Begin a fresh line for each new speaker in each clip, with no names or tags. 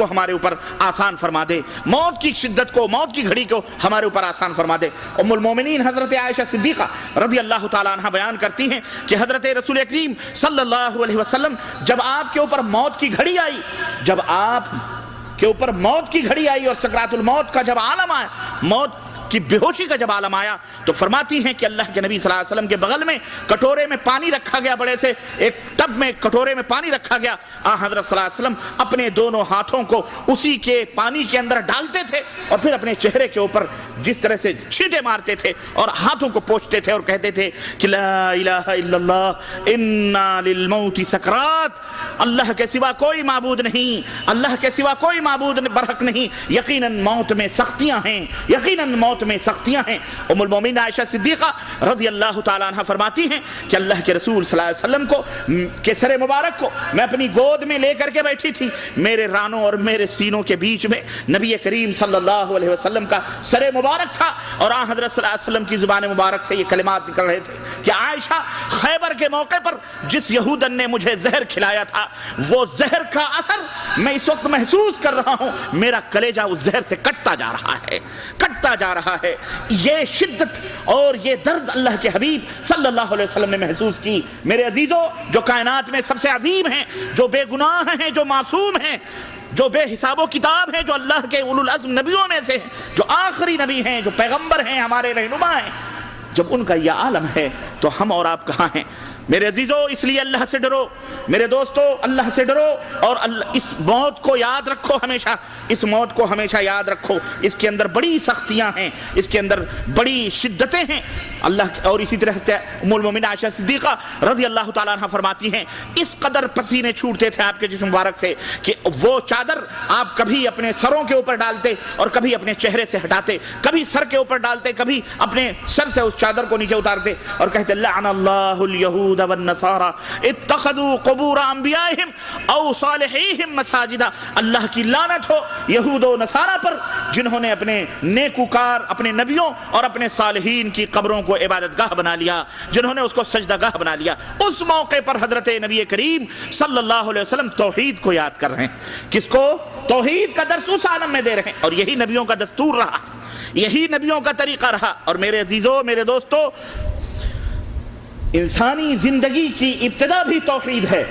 کو ہمارے اوپر آسان فرما دے، موت کی شدت کو، موت کی گھڑی کو ہمارے اوپر آسان فرما دے۔ ام المومنین حضرت عائشہ صدیقہ رضی اللہ تعالیٰ عنہ بیان کرتی ہیں کہ حضرت رسول کریم صلی اللہ علیہ وسلم جب آپ کے اوپر موت کی گھڑی آئی، جب آپ کے اوپر موت کی گھڑی آئی اور سکرات الموت کا جب عالم آیا، موت کی بے ہوشی کا جب عالم آیا، تو فرماتی ہیں کہ اللہ کے نبی صلی اللہ علیہ وسلم کے بغل میں کٹورے میں پانی رکھا گیا، بڑے سے ایک ٹب میں کٹورے میں پانی رکھا گیا۔ حضرت صلی اللہ علیہ وسلم اپنے دونوں ہاتھوں کو اسی کے پانی کے اندر ڈالتے تھے اور پھر اپنے چہرے کے اوپر جس طرح سے چھینٹے مارتے تھے اور ہاتھوں کو پوچھتے تھے اور کہتے تھے کہ لا الہ الا اللہ انا للموت سکرات، اللہ کے سوا کوئی معبود نہیں، اللہ کے سوا کوئی معبود برحق نہیں، یقیناً موت میں سختیاں ہیں، یقیناً موت میں سختیاں ہیں۔ ام المومنین عائشہ صدیقہ رضی اللہ تعالیٰ عنہ فرماتی ہیں کہ اللہ کے رسول صلی اللہ علیہ وسلم کو کے سر مبارک کو میں اپنی گود میں لے کر کے بیٹھی تھی، میرے رانوں اور میرے سینوں کے بیچ میں نبی کریم صلی اللہ علیہ وسلم کا سر مبارک تھا، اور حضرت صلی اللہ علیہ وسلم کی زبان مبارک سے یہ کلمات نکل رہے تھے کہ عائشہ، خیبر کے موقع پر جس یہودن نے مجھے زہر کھلایا تھا، وہ زہر کا اثر میں اس وقت محسوس کر رہا ہوں، میرا کلیجہ اس زہر سے کٹتا جا رہا ہے، کٹتا جا رہا ہے۔ یہ شدت اور یہ درد اللہ کے حبیب صلی اللہ علیہ وسلم نے محسوس کی۔ میرے عزیزو، جو کائنات میں سب سے عظیم ہیں، جو بے گناہ ہیں، جو معصوم ہیں، جو بے حساب و کتاب ہیں، جو اللہ کے اولو العزم نبیوں میں سے ہیں، جو آخری نبی ہیں، جو پیغمبر ہیں، ہمارے رہنما ہیں، جب ان کا یہ عالم ہے تو ہم اور آپ کہاں ہیں؟ میرے عزیزو، اس لیے اللہ سے ڈرو، میرے دوستو، اللہ سے ڈرو اور اس موت کو یاد رکھو ہمیشہ، اس موت کو ہمیشہ یاد رکھو۔ اس کے اندر بڑی سختیاں ہیں، اس کے اندر بڑی شدتیں ہیں اللہ۔ اور اسی طرح سے ام المومنین عائشہ صدیقہ رضی اللہ تعالیٰ عنہ فرماتی ہیں، اس قدر پسینے چھوٹتے تھے آپ کے جسم مبارک سے کہ وہ چادر آپ کبھی اپنے سروں کے اوپر ڈالتے اور کبھی اپنے چہرے سے ہٹاتے، کبھی سر کے اوپر ڈالتے، کبھی اپنے سر سے اس چادر کو نیچے اتارتے اور کہتے لعن اللہ الیہود والنصارى اتخذوا قبور انبیائہم او صالحیہم مساجدا، اللہ کی لعنت ہو یہود و نصارہ پر جنہوں نے اپنے نیکوکار، اپنے نبیوں اور اپنے صالحین کی قبروں کو عبادت گاہ بنا لیا، جنہوں نے اس کو سجدہ گاہ بنا لیا۔ اس موقع پر حضرت نبی کریم صلی اللہ علیہ وسلم توحید کو یاد کر رہے ہیں۔ کس کو؟ توحید کا درس اس عالم میں دے رہے ہیں، اور یہی نبیوں کا دستور رہا، یہی نبیوں کا طریقہ رہا۔ اور میرے عزیزو، میرے دوستو، انسانی زندگی کی ابتدا بھی توحید ہے،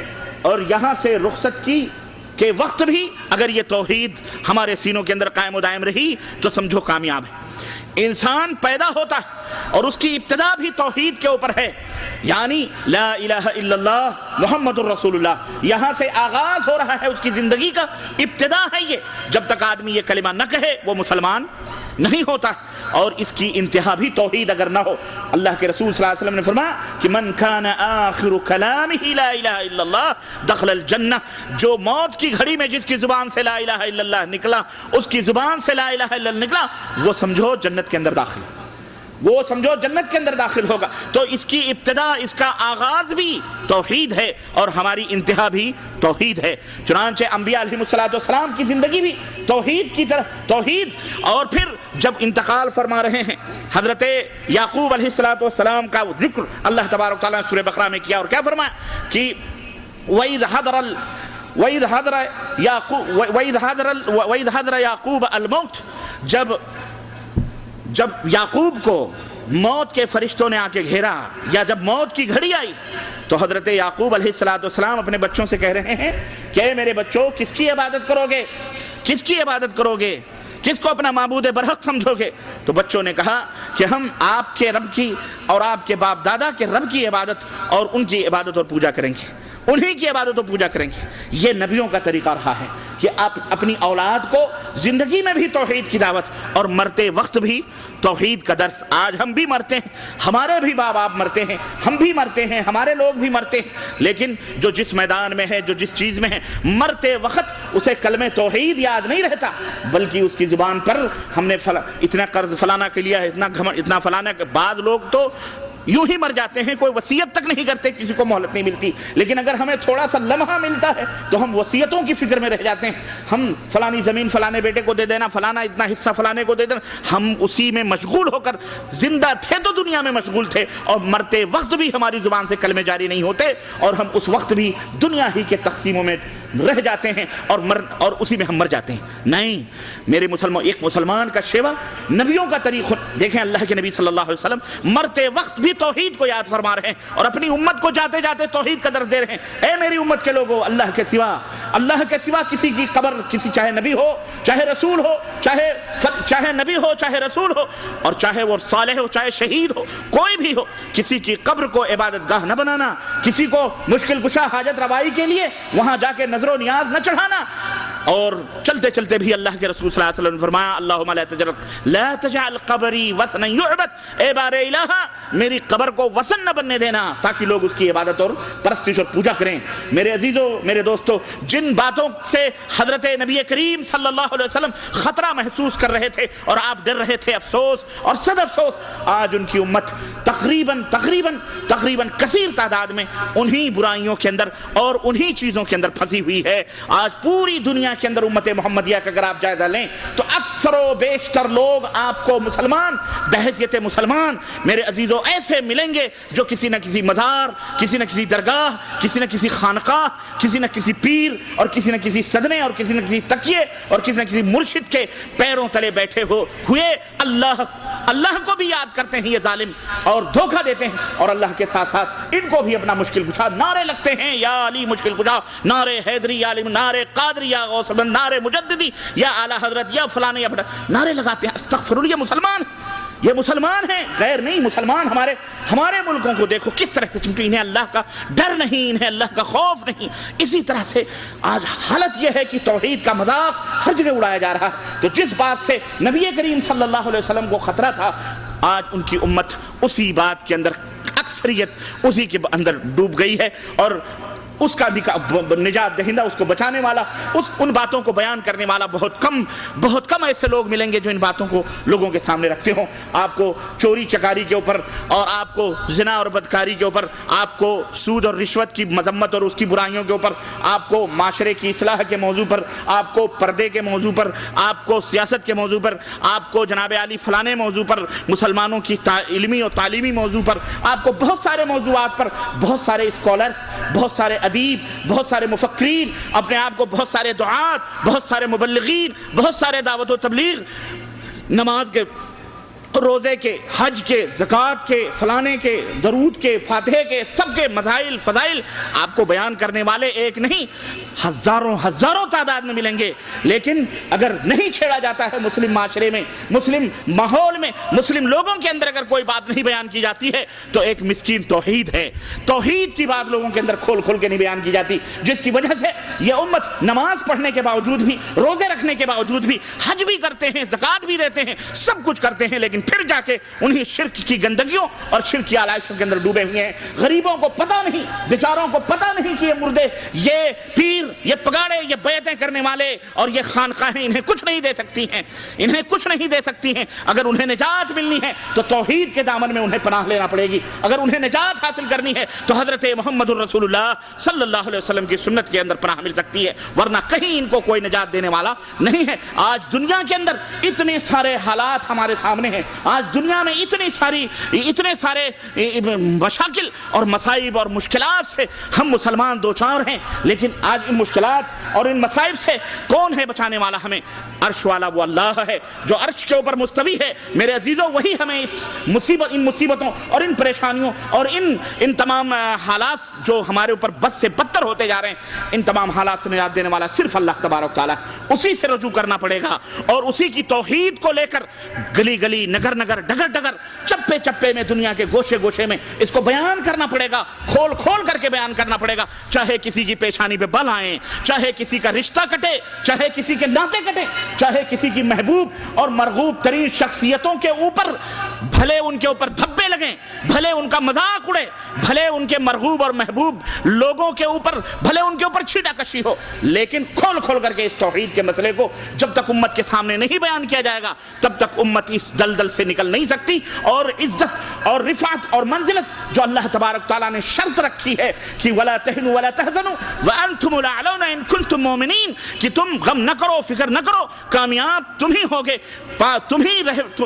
اور یہاں سے رخصت کی کے وقت بھی اگر یہ توحید ہمارے سینوں کے اندر قائم و دائم رہی تو سمجھو کامیاب ہے۔ انسان پیدا ہوتا ہے اور اس کی ابتدا بھی توحید کے اوپر ہے، یعنی لا الہ الا اللہ محمد الرسول اللہ، یہاں سے آغاز ہو رہا ہے اس کی زندگی کا، ابتدا ہے یہ۔ جب تک آدمی یہ کلمہ نہ کہے وہ مسلمان نہیں ہوتا، اور اس کی انتہا بھی توحید اگر نہ ہو۔ اللہ کے رسول صلی اللہ علیہ وسلم نے فرمایا کہ من کان آخر کلامہ لا الہ الا اللہ دخل الجنہ، جو موت کی گھڑی میں جس کی زبان سے لا الہ الا اللہ نکلا، اس کی زبان سے لا الہ الا اللہ نکلا، وہ سمجھو جنت کے اندر داخل، وہ سمجھو جنت کے اندر داخل ہوگا۔ تو اس کی ابتدا، اس کا آغاز بھی توحید ہے اور ہماری انتہا بھی توحید ہے۔ چنانچہ انبیاء علیہ السلام کی زندگی بھی توحید کی طرح، توحید۔ اور پھر جب انتقال فرما رہے ہیں حضرت یعقوب علیہ السلام کا ذکر اللہ تبارک تعالیٰ نے سورہ بقرہ میں کیا، اور کیا فرمایا کہ وَإِذْ حَضَرَ يَعْقُوبَ الْمَوْتِ، جب یعقوب کو موت کے فرشتوں نے آ کے گھیرا، یا جب موت کی گھڑی آئی، تو حضرت یعقوب علیہ السلام اپنے بچوں سے کہہ رہے ہیں کہ اے میرے بچوں، کس کی عبادت کرو گے؟ کس کی عبادت کرو گے؟ کس کو اپنا معبود برحق سمجھو گے؟ تو بچوں نے کہا کہ ہم آپ کے رب کی اور آپ کے باپ دادا کے رب کی عبادت اور ان کی عبادت اور پوجا کریں گے، انہی کی عبادت و پوجا کریں گے۔ یہ نبیوں کا طریقہ رہا ہے کہ آپ اپنی اولاد کو زندگی میں بھی توحید کی دعوت اور مرتے وقت بھی توحید کا درس۔ آج ہم بھی مرتے ہیں، ہمارے بھی باپ آپ مرتے ہیں، ہم بھی مرتے ہیں، ہمارے لوگ بھی مرتے ہیں، لیکن جو جس میدان میں ہے، جو جس چیز میں ہے، مرتے وقت اسے کلمہ توحید یاد نہیں رہتا، بلکہ اس کی زبان پر ہم نے اتنا قرض فلانا کے لیا ہے، اتنا فلانا۔ بعض لوگ تو یوں ہی مر جاتے ہیں، کوئی وصیت تک نہیں کرتے، کسی کو مہلت نہیں ملتی، لیکن اگر ہمیں تھوڑا سا لمحہ ملتا ہے تو ہم وصیتوں کی فکر میں رہ جاتے ہیں۔ ہم فلانی زمین فلانے بیٹے کو دے دینا، فلانا اتنا حصہ فلانے کو دے دینا، ہم اسی میں مشغول ہو کر زندہ تھے تو دنیا میں مشغول تھے، اور مرتے وقت بھی ہماری زبان سے کلمے جاری نہیں ہوتے، اور ہم اس وقت بھی دنیا ہی کے تقسیموں میں رہ جاتے ہیں اور اسی میں ہم مر جاتے ہیں. نہیں، میرے ایک مسلمان کا شیوا نبیوں کا طریقہ دیکھیں. اللہ کے نبی صلی اللہ علیہ وسلم مرتے وقت بھی توحید کو یاد فرما رہے ہیں اور اپنی امت کو جاتے جاتے توحید کا درس دے رہے ہیں. اے میری امت کے لوگوں، اللہ کے سوا کسی کی قبر، کسی چاہے نبی ہو چاہے رسول ہو، چاہے نبی ہو چاہے رسول ہو، اور چاہے وہ صالح ہو چاہے شہید ہو، کوئی بھی ہو، کسی کی قبر کو عبادت گاہ نہ بنانا، کسی کو مشکل کشا حاجت روائی کے لیے وہاں جا کے نظر و نیاز نہ چڑھانا. اور چلتے چلتے بھی اللہ کے رسول صلی اللہ علیہ وسلم نے فرمایا اللہم لا تجعل قبری وثنا یعبد، اے بار الہ میری قبر کو وثن نہ بننے دینا تاکہ لوگ اس کی عبادت اور پرستش اور پوجا کریں. میرے عزیزو، میرے دوستو، جن باتوں سے حضرت نبی کریم صلی اللہ علیہ وسلم خطرہ محسوس کر رہے تھے اور آپ ڈر رہے تھے، افسوس اور صد افسوس، آج ان کی امت تقریباً کثیر تعداد میں انہی برائیوں کے اندر اور انہی چیزوں کے اندر پھنسی ہوئی ہے. آج پوری دنیا کے اندر امت محمدیہ کا اگر آپ جائزہ لیں تو اکثر و بیشتر لوگ آپ کو مسلمان بحیثیت مسلمان میرے عزیزوں ایسے ملیں گے جو کسی نہ کسی مزار، کسی نہ کسی درگاہ، کسی نہ کسی خانقاہ، کسی نہ کسی پیر اور کسی نہ کسی صدمے اور کسی نہ کسی تکیے اور کسی نہ کسی مرشد کے پیروں تلے بیٹھے ہوئے اللہ کو بھی یاد کرتے ہیں یہ ظالم اور دھوکہ دیتے ہیں، اور اللہ کے ساتھ ساتھ ان کو بھی اپنا مشکل کشا نعرے لگتے ہیں. یا علی مشکل کشا، نعرے حیدری، یا علی، نعرے قادری، یا غوث بند، نعرے مجددی، یا اعلیٰ حضرت، یا فلانے، یا نعرے لگاتے ہیں. استغفراللہ، یہ مسلمان ہیں، غیر نہیں. مسلمان ہمارے ملکوں کو دیکھو کس طرح سے چمٹی، انہیں اللہ کا ڈر نہیں، انہیں اللہ کا خوف نہیں. اسی طرح سے آج حالت یہ ہے کہ توحید کا مذاق ہر جگہ اڑایا جا رہا. تو جس بات سے نبی کریم صلی اللہ علیہ وسلم کو خطرہ تھا، آج ان کی امت اسی بات کے اندر، اکثریت اسی کے اندر ڈوب گئی ہے. اور اس کا بھی نجات دہندہ، اس کو بچانے والا، ان باتوں کو بیان کرنے والا بہت کم ایسے لوگ ملیں گے جو ان باتوں کو لوگوں کے سامنے رکھتے ہوں. آپ کو چوری چکاری کے اوپر اور آپ کو زنا اور بدکاری کے اوپر، آپ کو سود اور رشوت کی مذمت اور اس کی برائیوں کے اوپر، آپ کو معاشرے کی اصلاح کے موضوع پر، آپ کو پردے کے موضوع پر، آپ کو سیاست کے موضوع پر، آپ کو جناب علی فلانے موضوع پر، مسلمانوں کی علمی اور تعلیمی موضوع پر، آپ کو بہت سارے موضوعات پر بہت سارے اسکالرز، بہت سارے ادیب، بہت سارے مفکرین، اپنے آپ کو بہت سارے دعات، بہت سارے مبلغین، بہت سارے دعوت و تبلیغ، نماز کے، روزے کے، حج کے، زکوٰۃ کے، فلانے کے، درود کے، فاتحے کے، سب کے مسائل فضائل آپ کو بیان کرنے والے ایک نہیں ہزاروں تعداد میں ملیں گے. لیکن اگر نہیں چھیڑا جاتا ہے مسلم معاشرے میں، مسلم ماحول میں، مسلم لوگوں کے اندر اگر کوئی بات نہیں بیان کی جاتی ہے تو ایک مسکین توحید ہے. توحید کی بات لوگوں کے اندر کھول کے نہیں بیان کی جاتی، جس کی وجہ سے یہ امت نماز پڑھنے کے باوجود بھی، روزے رکھنے کے باوجود بھی، حج بھی کرتے ہیں، زکوٰۃ بھی دیتے ہیں، سب کچھ کرتے ہیں، لیکن پھر جا کے انہیں شرک کی گندگیوں اور شرک کی آلائشوں کے اندر ڈوبے ہوئے ہیں. غریبوں کو پتہ نہیں، بیچاروں کو پتہ نہیں کہ یہ مردے، یہ پیر، یہ پگاڑے، یہ بیعتیں کرنے والے اور یہ خانقاہیں انہیں کچھ نہیں دے سکتی ہیں، انہیں کچھ نہیں دے سکتی ہیں. اگر انہیں نجات ملنی ہے تو توحید کے دامن میں انہیں پناہ لینا پڑے گی. اگر انہیں نجات حاصل کرنی ہے تو حضرت محمد الرسول اللہ صلی اللہ علیہ وسلم کی سنت کے اندر پناہ مل سکتی ہے، ورنہ کہیں ان کو کوئی نجات دینے والا نہیں ہے. آج دنیا کے اندر اتنے سارے حالات ہمارے سامنے ہیں، آج دنیا میں اتنے سارے مشاکل اور مصائب اور مشکلات سے ہم مسلمان دوچار ہیں. لیکن آج ان مشکلات اور ان مصائب سے کون ہے بچانے والا ہمیں؟ عرش والا وہ اللہ ہے جو عرش کے اوپر مستوی ہے. میرے عزیزوں، وہی ہمیں ان مصیبتوں اور ان پریشانیوں اور ان تمام حالات جو ہمارے اوپر بد سے بدتر ہوتے جا رہے ہیں، ان تمام حالات سے نجات دینے والا صرف اللہ تبارک تعالیٰ. اسی سے رجوع کرنا پڑے گا اور اسی کی توحید کو لے کر گلی گلی، نگر نگر، ڈگر ڈگر، چپے چپے میں، دنیا کے گوشے گوشے میں اس کو بیان کرنا پڑے گا، کھول کر کے بیان کرنا پڑے گا. چاہے کسی کی پیشانی پہ بل آئیں، چاہے کسی کا رشتہ کٹے، چاہے کسی کے ناطے کٹے، چاہے کسی کی محبوب اور مرغوب ترین شخصیتوں کے اوپر بھلے ان کے اوپر دھبے لگیں، بھلے ان کا مذاق اڑے، بھلے ان کے مرغوب اور محبوب لوگوں کے اوپر، بھلے ان کے اوپر چھیٹا کشی ہو، لیکن کھول کر کے اس توحید کے مسئلے کو جب تک امت کے سامنے نہیں بیان کیا جائے گا تب تک امت اس دلدل سے نکل نہیں سکتی. اور عزت اور رفعت اور منزلت جو اللہ تبارک تعالیٰ نے شرط رکھی ہے کہ وَلَا تَهِنُوا وَلَا تَحْزَنُوا وَأَنْتُمُ الْأَعْلَوْنَ إِن كُنتُم مُؤْمِنِينَ، کہ تم غم نہ کرو، فکر نہ کرو، کامیاب تم ہی ہوگے،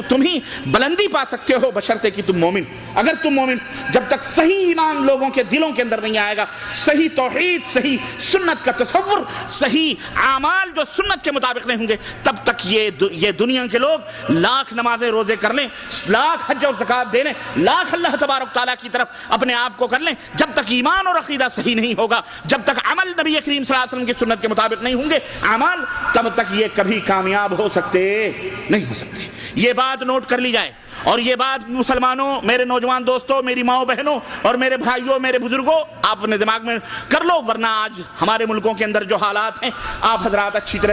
تم ہی بلندی پا سکتے سکتے ہو بشرطے کہ تم مومن. اگر تم مومن, جب تک صحیح ایمان لوگوں کے دلوں کے اندر نہیں آئے گا, صحیح توحید, صحیح سنت کا تصور, صحیح اعمال جو سنت کے مطابق نہیں ہوں گے, تب تک یہ دنیا کے لوگ لاکھ نمازیں روزے کر لیں, لاکھ حج اور زکوٰۃ دے لیں, لاکھ اللہ تبارک تعالیٰ کی طرف اپنے آپ کو کر لیں, جب تک ایمان اور عقیدہ صحیح نہیں ہوگا, جب تک عمل نبی کریم صلی اللہ علیہ وسلم کی سنت کے مطابق نہیں ہوں گے اعمال, تب تک یہ کبھی کامیاب ہو سکتے نہیں ہو سکتے. یہ بات نوٹ کر لی جائے. اور یہ بات مسلمانوں, میرے نوجوان دوستوں, میری ماؤں بہنوں اور میرے بھائیوں, میرے بزرگوں, آپ اپنے دماغ میں کر لو, ورنہ آج ہمارے ملکوں کے اندر جو حالات ہیں آپ حضرات اچھی طرح